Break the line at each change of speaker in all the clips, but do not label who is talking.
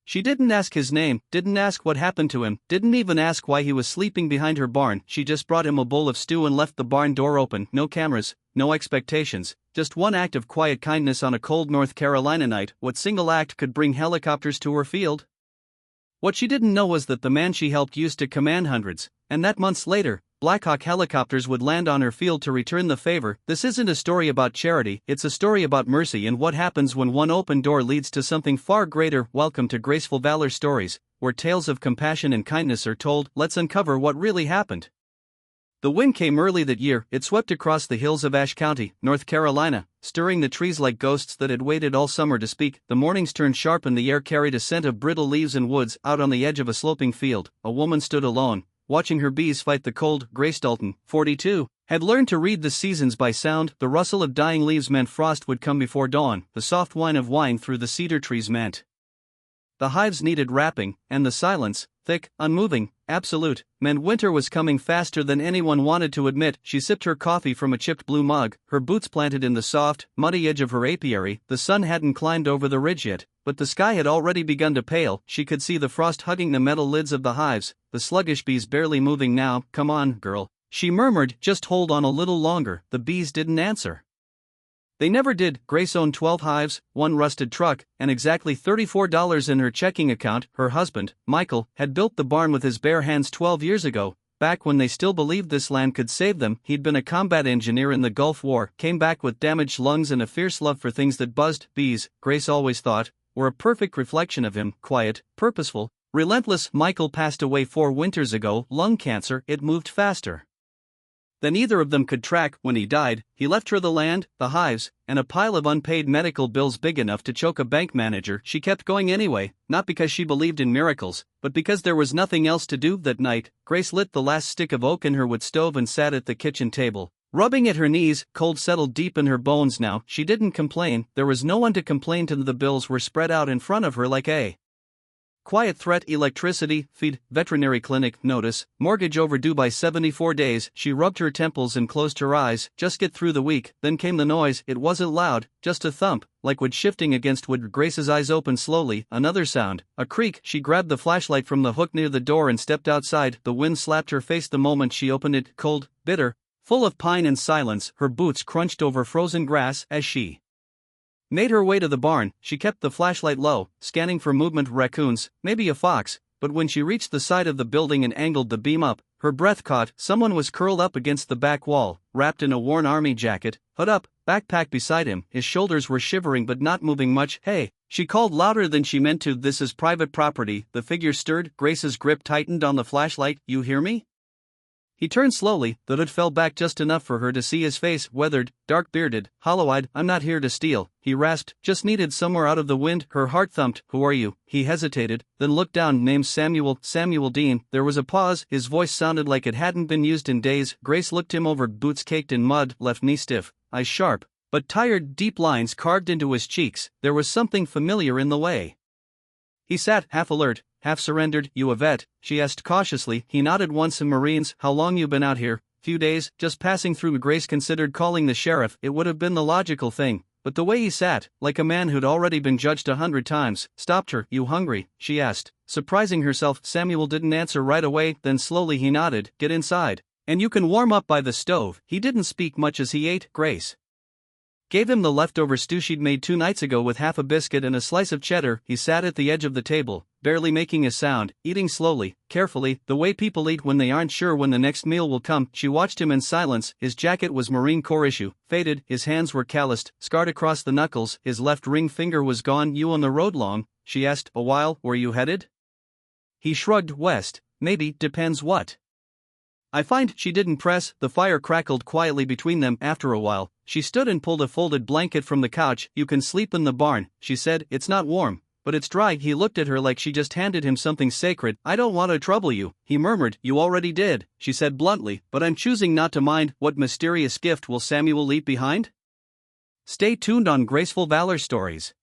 She didn't ask his name, didn't ask what happened to him, didn't even ask why he was sleeping behind her barn. She just brought him a bowl of stew and left the barn door open. No cameras, no expectations, just one act of quiet kindness on a cold North Carolina night. What single act could bring helicopters to her field? What she didn't know was that the man she helped used to command hundreds, and that months later, Black Hawk helicopters would land on her field to return the favor. This isn't a story about charity, it's a story about mercy and what happens when one open door leads to something far greater. Welcome to Graceful Valor Stories, where tales of compassion and kindness are told. Let's uncover what really happened. The wind came early that year. It swept across the hills of Ashe County, North Carolina, stirring the trees like ghosts that had waited all summer to speak. The mornings turned sharp and the air carried a scent of brittle leaves and woods. Out on the edge of a sloping field, a woman stood alone, watching her bees fight the cold. Grace Dalton, 42, had learned to read the seasons by sound. The rustle of dying leaves meant frost would come before dawn. The soft whine of wine through the cedar trees meant the hives needed wrapping, and the silence, thick, unmoving, absolute, meant winter was coming faster than anyone wanted to admit. She sipped her coffee from a chipped blue mug, her boots planted in the soft, muddy edge of her apiary. The sun hadn't climbed over the ridge yet, but the sky had already begun to pale. She could see the frost hugging the metal lids of the hives, the sluggish bees barely moving now. Come on, girl, she murmured, just hold on a little longer. The bees didn't answer. They never did. Grace owned 12 hives, one rusted truck, and exactly $34 in her checking account. Her husband, Michael, had built the barn with his bare hands 12 years ago, back when they still believed this land could save them. He'd been a combat engineer in the Gulf War, came back with damaged lungs and a fierce love for things that buzzed. Bees, Grace always thought, were a perfect reflection of him. Quiet, purposeful, relentless. Michael passed away 4 winters ago, lung cancer. It moved faster than either of them could track. When he died, he left her the land, the hives, and a pile of unpaid medical bills big enough to choke a bank manager. She kept going anyway, not because she believed in miracles, but because there was nothing else to do. That night, Grace lit the last stick of oak in her wood stove and sat at the kitchen table, rubbing at her knees. Cold settled deep in her bones now. She didn't complain. There was no one to complain to. The bills were spread out in front of her like a quiet threat. Electricity, feed, veterinary clinic, notice, mortgage overdue by 74 days. She rubbed her temples and closed her eyes. Just get through the week. Then came the noise. It wasn't loud, just a thump, like wood shifting against wood. Grace's eyes opened slowly. Another sound, a creak. She grabbed the flashlight from the hook near the door and stepped outside. The wind slapped her face the moment she opened it, cold, bitter, full of pine and silence. Her boots crunched over frozen grass as she made her way to the barn. She kept the flashlight low, scanning for movement. Raccoons, maybe a fox, but when she reached the side of the building and angled the beam up, her breath caught. Someone was curled up against the back wall, wrapped in a worn army jacket, hood up, backpack beside him. His shoulders were shivering but not moving much. Hey, she called louder than she meant to. This is private property. The figure stirred. Grace's grip tightened on the flashlight. You hear me? He turned slowly. The hood fell back just enough for her to see his face, weathered, dark-bearded, hollow-eyed. I'm not here to steal, he rasped, just needed somewhere out of the wind. Her heart thumped. Who are you? He hesitated, then looked down. Name's Samuel Dean. There was a pause. His voice sounded like it hadn't been used in days. Grace looked him over. Boots caked in mud, left knee stiff, eyes sharp, but tired, deep lines carved into his cheeks. There was something familiar in the way he sat, half alert, half surrendered. You a vet? She asked cautiously. He nodded once. Marines. How long you been out here? Few days, just passing through. Grace considered calling the sheriff. It would have been the logical thing, but the way he sat, like a man who'd already been judged 100 times, stopped her. You hungry? She asked, surprising herself. Samuel didn't answer right away, then slowly he nodded. Get inside, and you can warm up by the stove. He didn't speak much as he ate. Grace gave him the leftover stew she'd made 2 nights ago with half a biscuit and a slice of cheddar. He sat at the edge of the table, barely making a sound, eating slowly, carefully, the way people eat when they aren't sure when the next meal will come. She watched him in silence. His jacket was Marine Corps issue, faded, his hands were calloused, scarred across the knuckles, his left ring finger was gone. You on the road long? She asked. A while. Where you headed? He shrugged. West. Maybe, depends what. I find. She didn't press. The fire crackled quietly between them. After a while, she stood and pulled a folded blanket from the couch. You can sleep in the barn, she said. It's not warm, but it's dry. He looked at her like she just handed him something sacred. I don't want to trouble you, he murmured. You already did, she said bluntly, but I'm choosing not to mind. What mysterious gift will Samuel leave behind? Stay tuned on Graceful Valor Stories.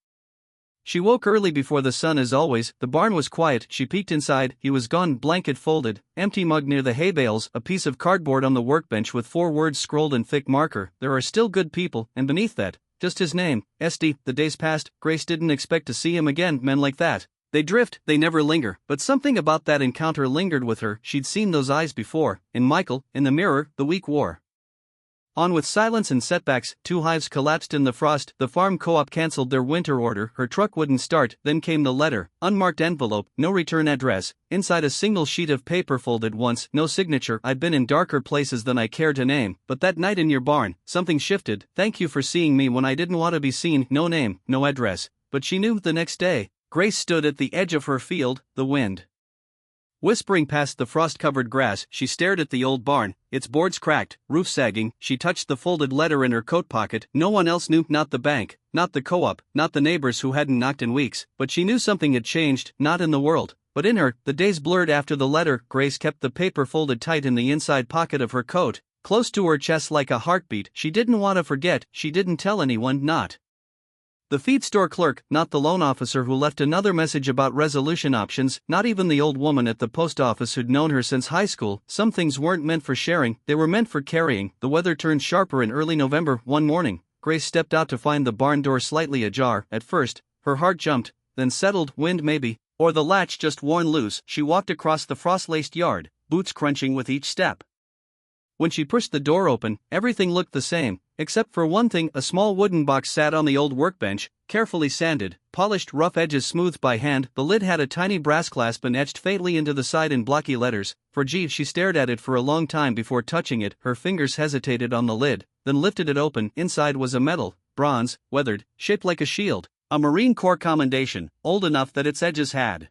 She woke early before the sun as always. The barn was quiet. She peeked inside. He was gone, blanket folded, empty mug near the hay bales, a piece of cardboard on the workbench with 4 words scrolled in thick marker. There are still good people, and beneath that, just his name, SD. The days passed. Grace didn't expect to see him again. Men like that, They drift, they never linger, but something about that encounter lingered with her. She'd seen those eyes before, in Michael, in the mirror. The week wore on with silence and setbacks. 2 hives collapsed in the frost. The farm co-op cancelled their winter order. Her truck wouldn't start. Then came the letter, unmarked envelope, no return address, inside a single sheet of paper folded once, no signature. I'd been in darker places than I care to name, but that night in your barn, something shifted. Thank you for seeing me when I didn't want to be seen. No name, no address. But she knew. The next day, Grace stood at the edge of her field, the wind whispering past the frost-covered grass. She stared at the old barn, its boards cracked, roof sagging. She touched the folded letter in her coat pocket. No one else knew, not the bank, not the co-op, not the neighbors who hadn't knocked in weeks, but she knew something had changed, not in the world, but in her. The days blurred after the letter. Grace kept the paper folded tight in the inside pocket of her coat, close to her chest like a heartbeat. She didn't want to forget. She didn't tell anyone, not the feed store clerk, not the loan officer who left another message about resolution options, not even the old woman at the post office who'd known her since high school. Some things weren't meant for sharing, they were meant for carrying. The weather turned sharper in early November. One morning, Grace stepped out to find the barn door slightly ajar. At first, her heart jumped, then settled. Wind maybe, or the latch just worn loose. She walked across the frost-laced yard, boots crunching with each step. When she pushed the door open, everything looked the same, except for one thing. A small wooden box sat on the old workbench, carefully sanded, polished, rough edges smoothed by hand. The lid had a tiny brass clasp and etched faintly into the side in blocky letters, "For G." She stared at it for a long time before touching it. Her fingers hesitated on the lid, then lifted it open. Inside was a metal, bronze, weathered, shaped like a shield, a Marine Corps commendation, old enough that its edges had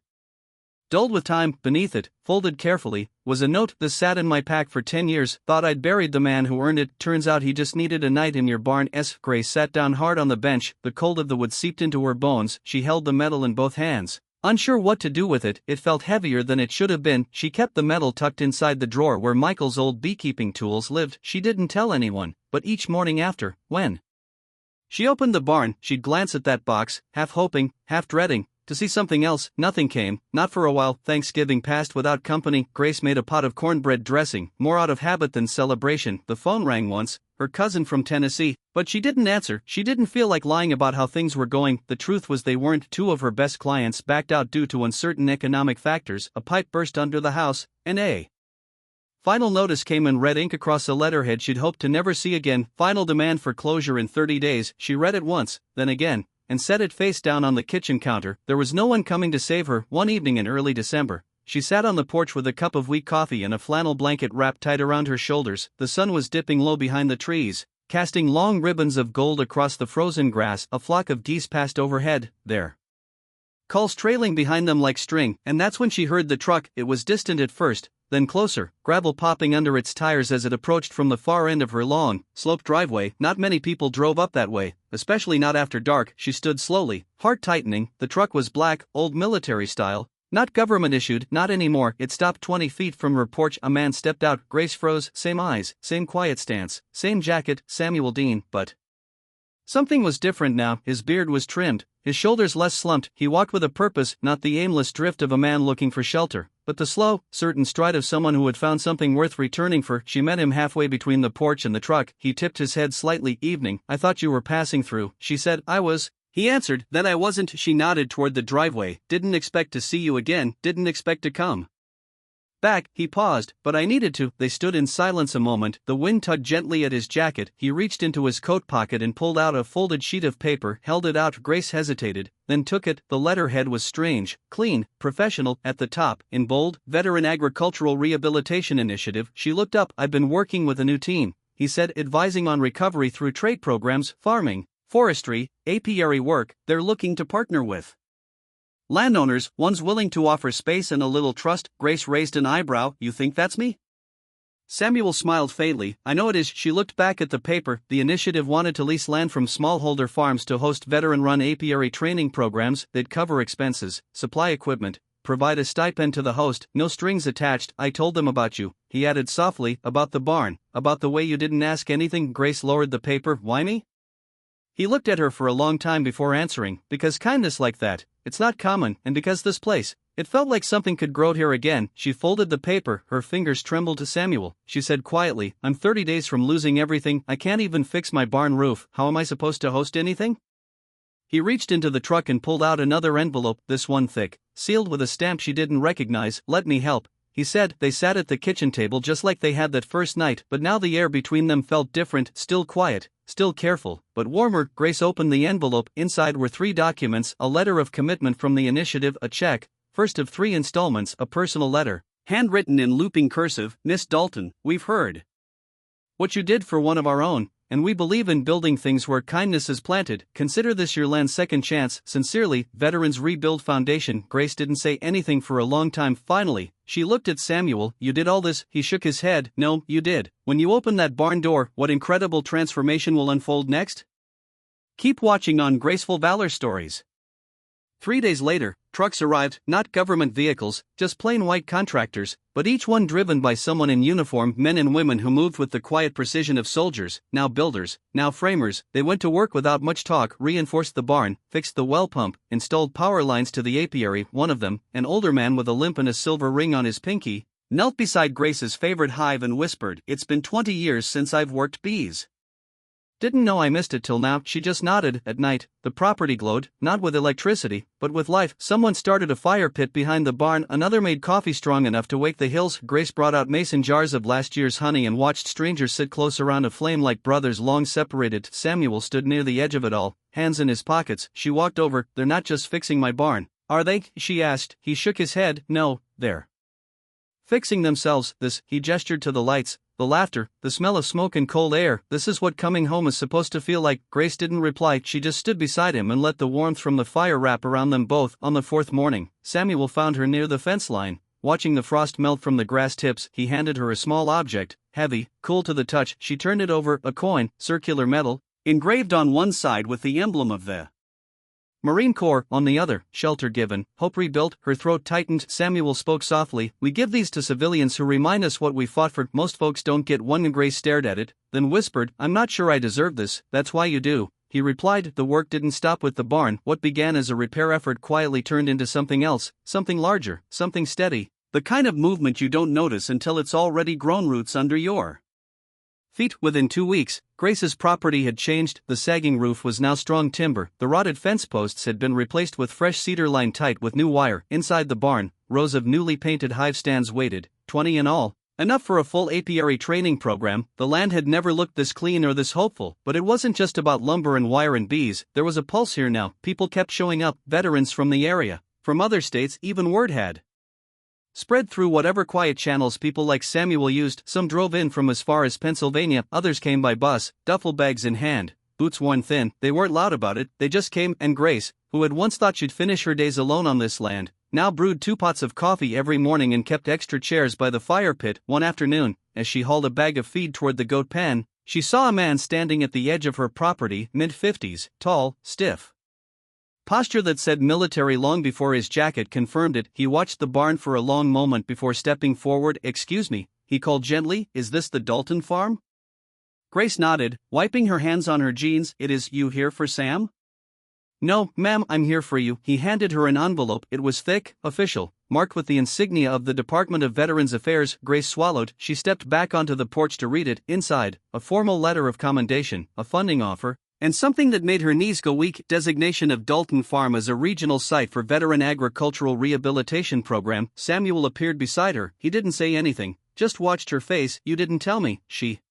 dulled with time. Beneath it, folded carefully, was a note. "This sat in my pack for 10 years, thought I'd buried the man who earned it. Turns out he just needed a night in your barn." Grace sat down hard on the bench, the cold of the wood seeped into her bones. She held the metal in both hands, unsure what to do with it. It felt heavier than it should have been. She kept the metal tucked inside the drawer where Michael's old beekeeping tools lived. She didn't tell anyone, but each morning after, when she opened the barn, she'd glance at that box, half hoping, half dreading to see something else. Nothing came, not for a while. Thanksgiving passed without company. Grace made a pot of cornbread dressing, more out of habit than celebration. The phone rang once, her cousin from Tennessee, but she didn't answer. She didn't feel like lying about how things were going. The truth was they weren't. 2 of her best clients backed out due to uncertain economic factors. A pipe burst under the house, and a final notice came in red ink across a letterhead she'd hoped to never see again. Final demand for closure in 30 days. She read it once, then again, and set it face down on the kitchen counter. There was no one coming to save her. One evening in early December, she sat on the porch with a cup of weak coffee and a flannel blanket wrapped tight around her shoulders. The sun was dipping low behind the trees, casting long ribbons of gold across the frozen grass. A flock of geese passed overhead, their calls trailing behind them like string, and that's when she heard the truck. It was distant at first, then closer, gravel popping under its tires as it approached from the far end of her long, sloped driveway. Not many people drove up that way, especially not after dark. She stood slowly, heart tightening. The truck was black, old military style, not government issued, not anymore. It stopped 20 feet from her porch. A man stepped out. Grace froze. Same eyes, same quiet stance, same jacket, Samuel Dean, but something was different now. His beard was trimmed, his shoulders less slumped. He walked with a purpose, not the aimless drift of a man looking for shelter, but the slow, certain stride of someone who had found something worth returning for. She met him halfway between the porch and the truck. He tipped his head slightly. "Evening, I thought you were passing through," she said. "I was," he answered. "Then I wasn't." She nodded toward the driveway. "Didn't expect to see you again, didn't expect to come back." He paused, "But I needed to." They stood in silence a moment. The wind tugged gently at his jacket. He reached into his coat pocket and pulled out a folded sheet of paper, held it out. Grace hesitated, then took it. The letterhead was strange, clean, professional. At the top, in bold, "Veteran Agricultural Rehabilitation Initiative." She looked up. "I've been working with a new team," he said, "advising on recovery through trade programs, farming, forestry, apiary work. They're looking to partner with landowners, ones willing to offer space and a little trust." Grace raised an eyebrow. "You think that's me?" Samuel smiled faintly. "I know it is." She looked back at the paper. The initiative wanted to lease land from smallholder farms to host veteran-run apiary training programs. They'd cover expenses, supply equipment, provide a stipend to the host, no strings attached. "I told them about you," he added softly, "about the barn, about the way you didn't ask anything." Grace lowered the paper. "Why me?" He looked at her for a long time before answering. "Because kindness like that, it's not common, and because this place, it felt like something could grow here again." She folded the paper, her fingers trembled. "To Samuel," she said quietly, "I'm 30 days from losing everything. I can't even fix my barn roof. How am I supposed to host anything?" He reached into the truck and pulled out another envelope, this one thick, sealed with a stamp she didn't recognize. "Let me help," he said. They sat at the kitchen table just like they had that first night, but now the air between them felt different, still quiet, still careful, but warmer. Grace opened the envelope. Inside were 3 documents: a letter of commitment from the initiative, a check, first of 3 installments, a personal letter, handwritten in looping cursive. "Miss Dalton, we've heard what you did for one of our own, and we believe in building things where kindness is planted. Consider this your land's second chance. Sincerely, Veterans Rebuild Foundation." Grace didn't say anything for a long time. Finally, she looked at Samuel. "You did all this?" He shook his head. "No, you did. When you open that barn door, what incredible transformation will unfold next? Keep watching on Graceful Valor Stories." 3 days later, trucks arrived, not government vehicles, just plain white contractors, but each one driven by someone in uniform, men and women who moved with the quiet precision of soldiers, now builders, now framers. They went to work without much talk, reinforced the barn, fixed the well pump, installed power lines to the apiary. One of them, an older man with a limp and a silver ring on his pinky, knelt beside Grace's favorite hive and whispered, "It's been 20 years since I've worked bees. Didn't know I missed it till now." She just nodded. At night, the property glowed, not with electricity, but with life. Someone started a fire pit behind the barn, another made coffee strong enough to wake the hills. Grace brought out mason jars of last year's honey and watched strangers sit close around a flame like brothers long separated. Samuel stood near the edge of it all, hands in his pockets. She walked over. "They're not just fixing my barn, are they?" she asked. He shook his head. "No, they're fixing themselves." He gestured to the lights, the laughter, the smell of smoke and cold air. "This is what coming home is supposed to feel like." Grace didn't reply. She just stood beside him and let the warmth from the fire wrap around them both. On the 4th morning, Samuel found her near the fence line, watching the frost melt from the grass tips. He handed her a small object, heavy, cool to the touch. She turned it over. A coin, circular metal, engraved on one side with the emblem of the Marine Corps on the other. "Shelter given, hope rebuilt." Her throat tightened. Samuel spoke softly. "We give these to civilians who remind us what we fought for. Most folks don't get one." Grace stared at it, then whispered, "I'm not sure I deserve this." "That's why you do," he replied. The work didn't stop with the barn. What began as a repair effort quietly turned into something else, something larger, something steady. The kind of movement you don't notice until it's already grown roots under your feet. Within 2 weeks, Grace's property had changed. The sagging roof was now strong timber. The rotted fence posts had been replaced with fresh cedar lined tight with new wire. Inside the barn, rows of newly painted hive stands waited, 20 in all, enough for a full apiary training program. The land had never looked this clean or this hopeful, but it wasn't just about lumber and wire and bees. There was a pulse here now. People kept showing up, veterans from the area, from other states. Even word had spread through whatever quiet channels people like Samuel used. Some drove in from as far as Pennsylvania, others came by bus, duffel bags in hand, boots worn thin. They weren't loud about it, they just came. And Grace, who had once thought she'd finish her days alone on this land, now brewed 2 pots of coffee every morning and kept extra chairs by the fire pit. One afternoon, as she hauled a bag of feed toward the goat pen, she saw a man standing at the edge of her property, mid-50s, tall, stiff. Posture that said military long before his jacket confirmed it. He watched the barn for a long moment before stepping forward. "Excuse me," he called gently, "is this the Dalton farm?" Grace nodded, wiping her hands on her jeans. "It is. You here for Sam?" "No, ma'am, I'm here for you." He handed her an envelope. It was thick, official, marked with the insignia of the Department of Veterans Affairs. Grace swallowed. She stepped back onto the porch to read it. Inside, a formal letter of commendation, a funding offer, and something that made her knees go weak: designation of Dalton Farm as a regional site for veteran agricultural rehabilitation program. Samuel appeared beside her. He didn't say anything, just watched her face. "You didn't tell me," she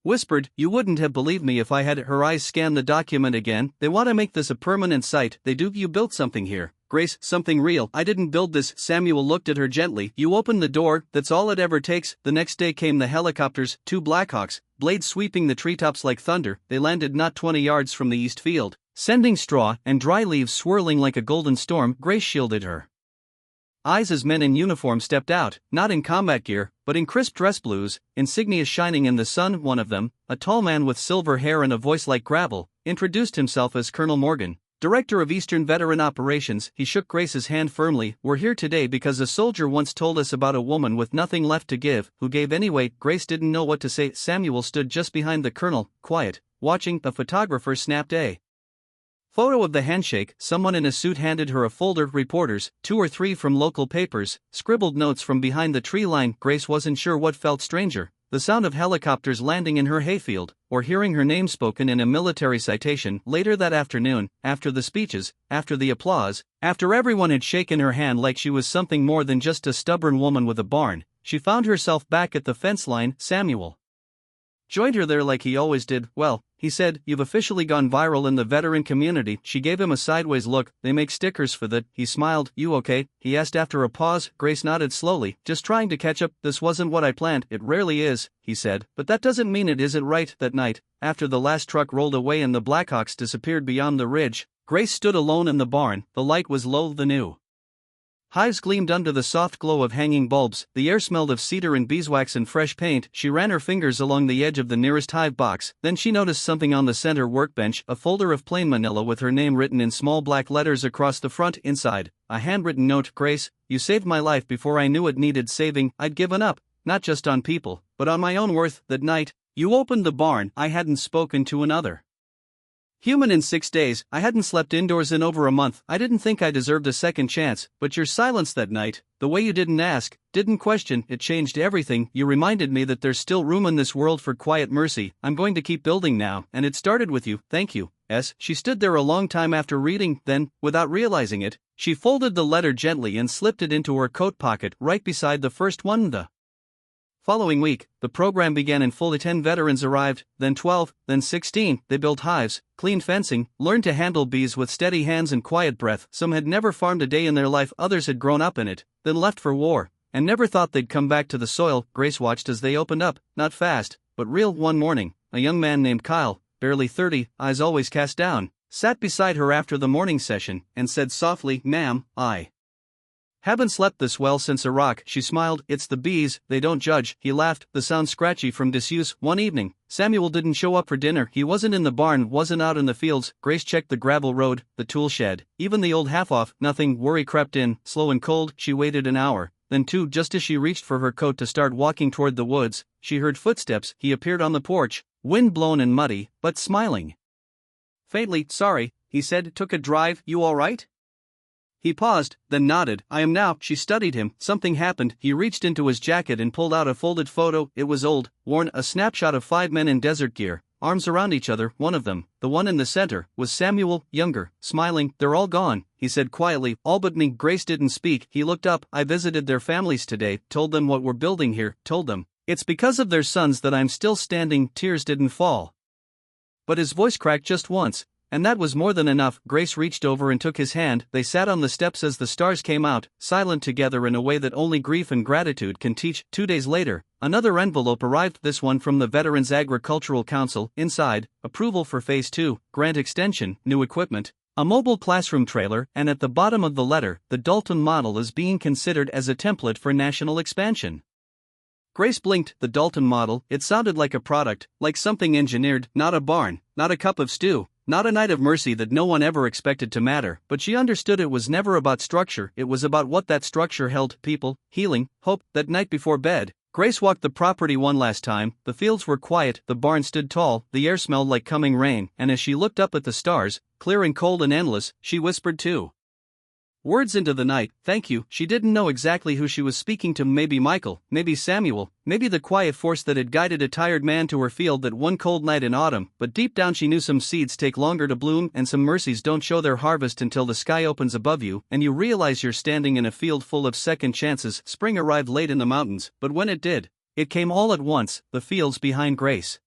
whispered. "You wouldn't have believed me if I had." Her eyes scanned the document again. "They want to make this a permanent site." "They do? You built something here?" "Grace, something real." "I didn't build this." Samuel looked at her gently. "You opened the door, that's all it ever takes." The next day came the helicopters, 2 Blackhawks, blades sweeping the treetops like thunder. They landed not 20 yards from the east field, sending straw and dry leaves swirling like a golden storm. Grace shielded her eyes as men in uniform stepped out, not in combat gear, but in crisp dress blues, insignia shining in the sun. One of them, a tall man with silver hair and a voice like gravel, introduced himself as Colonel Morgan, Director of Eastern Veteran Operations. He shook Grace's hand firmly. "We're here today because a soldier once told us about a woman with nothing left to give, who gave anyway." Grace didn't know what to say. Samuel stood just behind the colonel, quiet, watching. A photographer snapped a photo of the handshake. Someone in a suit handed her a folder. Reporters, 2 or 3 from local papers, scribbled notes from behind the tree line. Grace wasn't sure what felt stranger, the sound of helicopters landing in her hayfield, or hearing her name spoken in a military citation. Later that afternoon, after the speeches, after the applause, after everyone had shaken her hand like she was something more than just a stubborn woman with a barn, she found herself back at the fence line. Samuel joined her there like he always did. "Well," he said, "you've officially gone viral in the veteran community." She gave him a sideways look. "They make stickers for that." He smiled. "You okay?" he asked after a pause. Grace nodded slowly. "Just trying to catch up. This wasn't what I planned." "It rarely is," he said, "but that doesn't mean it isn't." Right that night, after the last truck rolled away and the Blackhawks disappeared beyond the ridge, Grace stood alone in the barn. The light was low. The new hives gleamed under the soft glow of hanging bulbs. The air smelled of cedar and beeswax and fresh paint. She ran her fingers along the edge of the nearest hive box. Then she noticed something on the center workbench, a folder of plain manila with her name written in small black letters across the front. Inside, a handwritten note. "Grace, you saved my life before I knew it needed saving. I'd given up, not just on people, but on my own worth. That night you opened the barn, I hadn't spoken to another human in 6 days. I hadn't slept indoors in over a month. I didn't think I deserved a second chance, but your silence that night, the way you didn't ask, didn't question, it changed everything. You reminded me that there's still room in this world for quiet mercy. I'm going to keep building now, and it started with you. Thank you." She stood there a long time after reading, then, without realizing it, she folded the letter gently and slipped it into her coat pocket right beside the first one. The following week, the program began in full. 10 veterans arrived, then 12, then 16. They built hives, cleaned fencing, learned to handle bees with steady hands and quiet breath. Some had never farmed a day in their life, others had grown up in it, then left for war, and never thought they'd come back to the soil. Grace watched as they opened up, not fast, but real. One morning, a young man named Kyle, barely 30, eyes always cast down, sat beside her after the morning session, and said softly, "Ma'am, I haven't slept this well since Iraq." She smiled. "It's the bees, they don't judge." He laughed, the sound scratchy from disuse. One evening, Samuel didn't show up for dinner. He wasn't in the barn, wasn't out in the fields. Grace checked the gravel road, the tool shed, even the old half-off. Nothing. Worry crept in, slow and cold. She waited an hour, then 2. Just as she reached for her coat to start walking toward the woods, she heard footsteps. He appeared on the porch, wind-blown and muddy, but smiling faintly. "Sorry," he said. "Took a drive. You all right?" He paused, then nodded. "I am now." She studied him. Something happened. He reached into his jacket and pulled out a folded photo. It was old, worn, a snapshot of 5 men in desert gear, arms around each other. One of them, the one in the center, was Samuel, younger, smiling. "They're all gone," he said quietly. "All but me." Grace didn't speak. He looked up. "I visited their families today, told them what we're building here, told them it's because of their sons that I'm still standing." Tears didn't fall, but his voice cracked just once, and that was more than enough. Grace reached over and took his hand. They sat on the steps as the stars came out, silent together in a way that only grief and gratitude can teach. 2 days later, another envelope arrived, this one from the Veterans Agricultural Council. Inside, approval for Phase 2, grant extension, new equipment, a mobile classroom trailer, and at the bottom of the letter, the Dalton model is being considered as a template for national expansion. Grace blinked. The Dalton model, it sounded like a product, like something engineered, not a barn, not a cup of stew, not a night of mercy that no one ever expected to matter. But she understood it was never about structure, it was about what that structure held: people, healing, hope. That night before bed, Grace walked the property one last time. The fields were quiet, the barn stood tall, the air smelled like coming rain, and as she looked up at the stars, clear and cold and endless, she whispered 2 words into the night: "Thank you." She didn't know exactly who she was speaking to. Maybe Michael, maybe Samuel, maybe the quiet force that had guided a tired man to her field that one cold night in autumn. But deep down she knew some seeds take longer to bloom, and some mercies don't show their harvest until the sky opens above you, and you realize you're standing in a field full of second chances. Spring arrived late in the mountains, but when it did, it came all at once. The fields behind Grace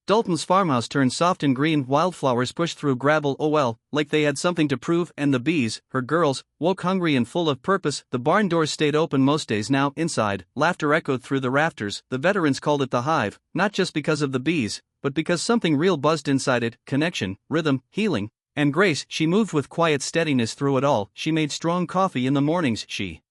Dalton's farmhouse turned soft and green, wildflowers pushed through gravel, oh well, like they had something to prove, and the bees, her girls, woke hungry and full of purpose. The barn doors stayed open most days now. Inside, laughter echoed through the rafters. The veterans called it the hive, not just because of the bees, but because something real buzzed inside it: connection, rhythm, healing. And Grace, she moved with quiet steadiness through it all. She made strong coffee in the mornings, she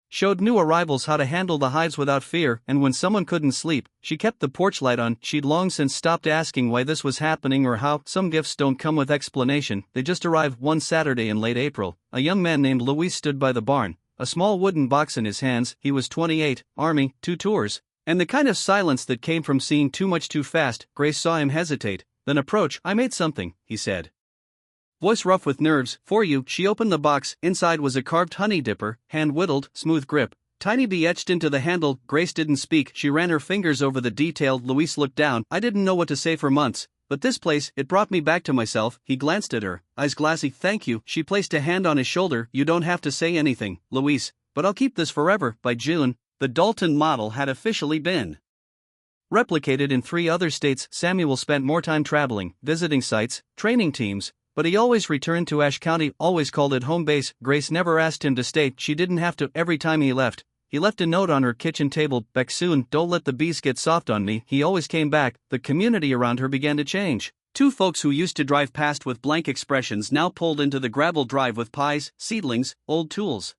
showed new arrivals how to handle the hives without fear, and when someone couldn't sleep, she kept the porch light on. She'd long since stopped asking why this was happening or how. Some gifts don't come with explanation, they just arrive. One Saturday in late April, a young man named Luis stood by the barn, a small wooden box in his hands. He was 28, Army, 2 tours, and the kind of silence that came from seeing too much too fast. Grace saw him hesitate, then approach. "I made something," he said, voice rough with nerves. "For you." She opened the box. Inside was a carved honey dipper, hand-whittled, smooth grip, tiny bee etched into the handle. Grace didn't speak, she ran her fingers over the detail. Luis looked down. I didn't know what to say for months. But this place, it brought me back to myself. He glanced at her, eyes glassy. Thank you. She placed a hand on his shoulder. You don't have to say anything, Luis, but I'll keep this forever. By June, the Dalton model had officially been replicated in 3 other states. Samuel spent more time traveling, visiting sites, training teams, but he always returned to Ashe County, always called it home base. Grace never asked him to stay. She didn't have to. Every time he left a note on her kitchen table. Back soon, don't let the bees get soft on me. He always came back. The community around her began to change. 2 folks who used to drive past with blank expressions now pulled into the gravel drive with pies, seedlings, old tools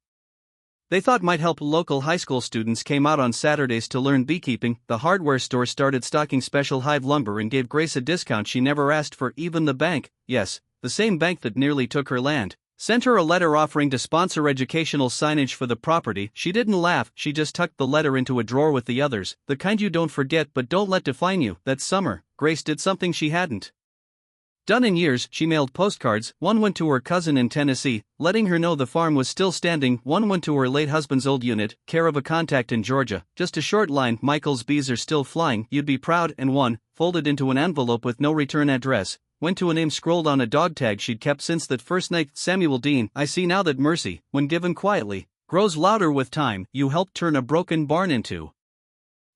they thought might help. Local high school students came out on Saturdays to learn beekeeping. The hardware store started stocking special hive lumber and gave Grace a discount she never asked for. Even the bank, yes, the same bank that nearly took her land, sent her a letter offering to sponsor educational signage for the property. She didn't laugh, she just tucked the letter into a drawer with the others, the kind you don't forget but don't let define you. That summer, Grace did something she hadn't done in years. She mailed postcards. One went to her cousin in Tennessee, letting her know the farm was still standing. One went to her late husband's old unit, care of a contact in Georgia. Just a short line, Michael's bees are still flying, you'd be proud. And one, folded into an envelope with no return address, went to a name scrolled on a dog tag she'd kept since that first night. Samuel Dean. I see now that mercy, when given quietly, grows louder with time. You helped turn a broken barn into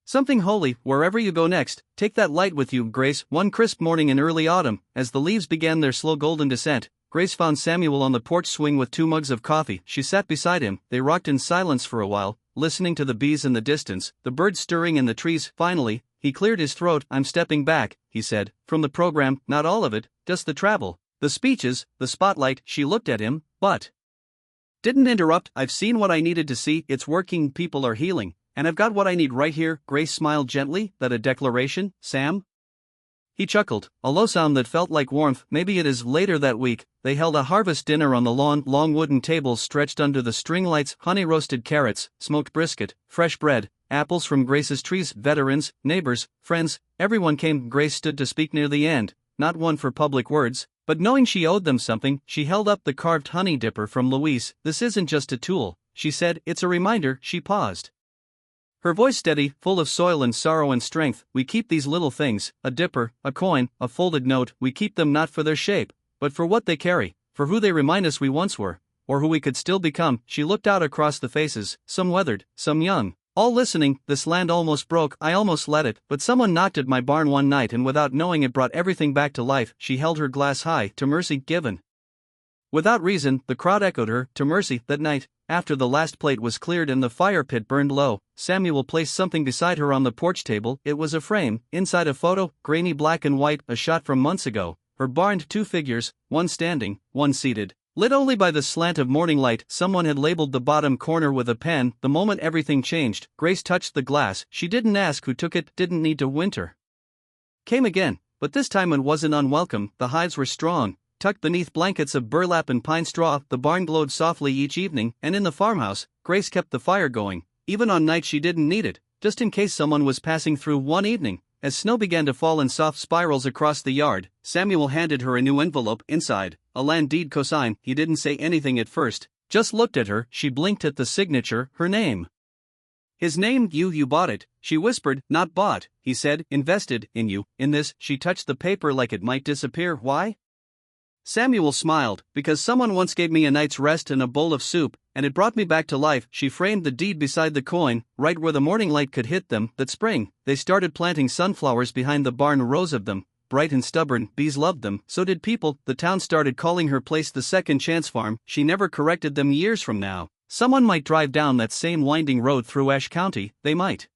something holy. Wherever you go next, take that light with you. Grace. One crisp morning in early autumn, as the leaves began their slow golden descent, Grace found Samuel on the porch swing with 2 mugs of coffee. She sat beside him. They rocked in silence for a while, listening to the bees in the distance, the birds stirring in the trees. Finally, he cleared his throat. I'm stepping back, he said, from the program. Not all of it, just the travel, the speeches, the spotlight. She looked at him, but didn't interrupt. I've seen what I needed to see. It's working. People are healing. And I've got what I need right here. Grace smiled gently. That a declaration, Sam? He chuckled, a low sound that felt like warmth. Maybe it is. Later that week, they held a harvest dinner on the lawn. Long wooden tables stretched under the string lights, honey-roasted carrots, smoked brisket, fresh bread, apples from Grace's trees. Veterans, neighbors, friends, everyone came. Grace stood to speak near the end, not one for public words, but knowing she owed them something. She held up the carved honey dipper from Luis. This isn't just a tool, she said, it's a reminder. She paused, her voice steady, full of soil and sorrow and strength. We keep these little things, a dipper, a coin, a folded note. We keep them not for their shape, but for what they carry, for who they remind us we once were, or who we could still become. She looked out across the faces, some weathered, some young, all listening. This land almost broke, I almost let it, but someone knocked at my barn one night and without knowing it brought everything back to life. She held her glass high. To mercy, given without reason. The crowd echoed her. To mercy. That night, after the last plate was cleared and the fire pit burned low, Samuel placed something beside her on the porch table. It was a frame, inside a photo, grainy black and white, a shot from months ago. Her barn, 2 figures, one standing, one seated, lit only by the slant of morning light. Someone had labeled the bottom corner with a pen. The moment everything changed, Grace touched the glass. She didn't ask who took it, didn't need to. Winter came again, but this time it wasn't unwelcome. The hives were strong, tucked beneath blankets of burlap and pine straw. The barn glowed softly each evening, and in the farmhouse, Grace kept the fire going, even on nights she didn't need it, just in case someone was passing through. One evening, as snow began to fall in soft spirals across the yard, Samuel handed her a new envelope. Inside, a land deed cosign. He didn't say anything at first, just looked at her. She blinked at the signature, her name. His name. You bought it, she whispered. Not bought, he said. Invested in you, in this. She touched the paper like it might disappear. Why? Samuel smiled. Because someone once gave me a night's rest and a bowl of soup, and it brought me back to life. She framed the deed beside the coin, right where the morning light could hit them. That spring, they started planting sunflowers behind the barn, rows of them, bright and stubborn. Bees loved them, so did people. The town started calling her place the Second Chance Farm. She never corrected them. Years from now, someone might drive down that same winding road through Ashe County. They might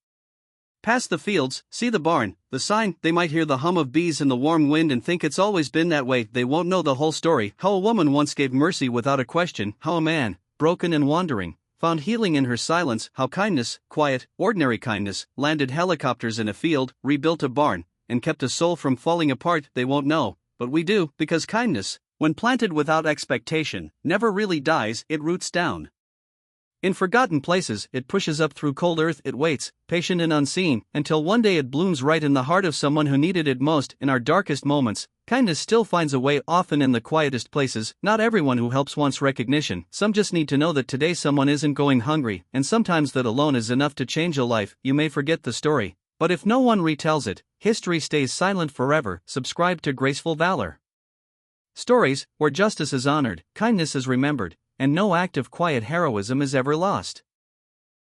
pass the fields, see the barn, the sign. They might hear the hum of bees in the warm wind and think it's always been that way. They won't know the whole story. How a woman once gave mercy without a question. How a man, broken and wandering, found healing in her silence. How kindness, quiet, ordinary kindness, landed helicopters in a field, rebuilt a barn, and kept a soul from falling apart. They won't know, but we do, because kindness, when planted without expectation, never really dies. It roots down In forgotten places, it pushes up through cold earth, it waits, patient and unseen, until one day it blooms right in the heart of someone who needed it most. In our darkest moments, kindness still finds a way, often in the quietest places. Not everyone who helps wants recognition, some just need to know that today someone isn't going hungry, and sometimes that alone is enough to change a life. You may forget the story, but if no one retells it, history stays silent forever. Subscribe to Graceful Valor. Stories where justice is honored, kindness is remembered, and no act of quiet heroism is ever lost.